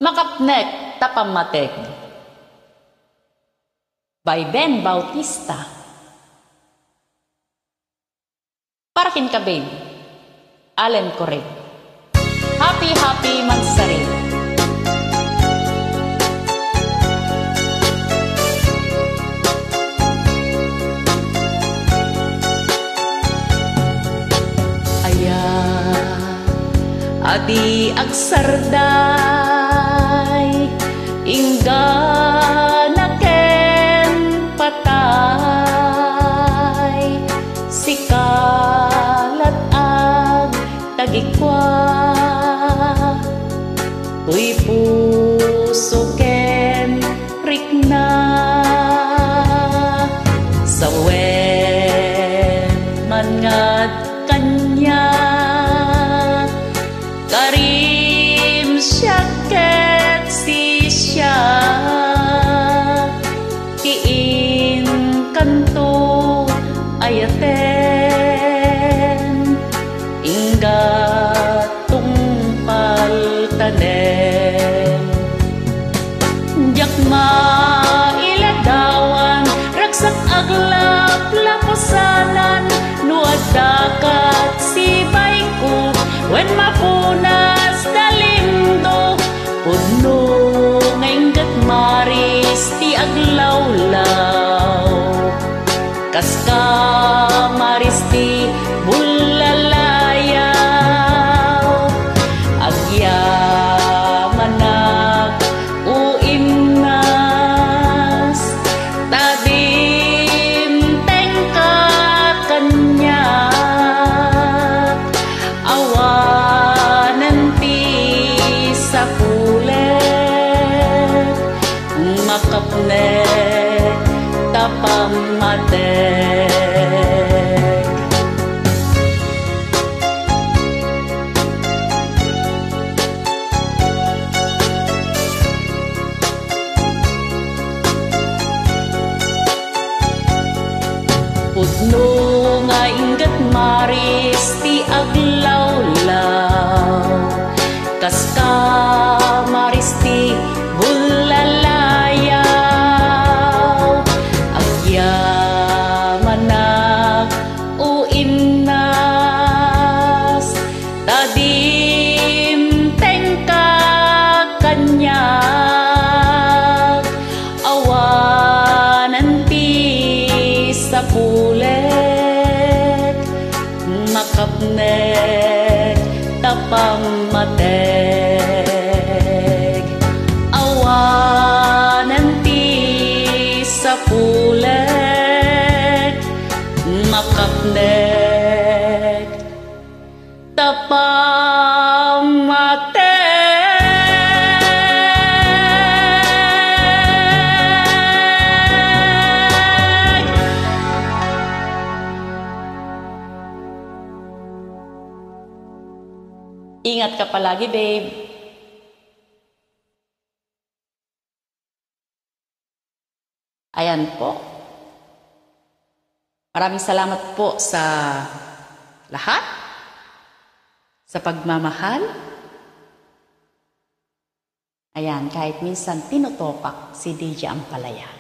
Makapnek Tapamatek by Ben Bautista. Parakin ka, babe. Allen Correct. Happy, happy Mansari. Adi agsarday ingga naken patay sikalat ag tagikwa uy puso ken rikna sa wen mangad kanya karim syaket si sya kiin kanto ayaten ingga tungpal tanen jakma iladawan raksak aglap lapusanan nuadakat si baingku wen mapunas dalindo puno ngenggat maris ti aglawlaw kaska maris ti bulalayaw agyamanak uimnas tadim tengka kanya makapnek tapamatek pudno nga inggat maris ti aglawlaw kaska maris ti bulalayaw agyamanak uimnas tadim tengka kanya awanan ti sa pulet makapnek tapamatek awanan ti sa pulet makapnek tapamatek. Ingat ka palagi, babe. Ayan po. Maraming salamat po sa lahat, sa pagmamahal. Ayan, kahit minsan tinutopak si DJ Ampalaya.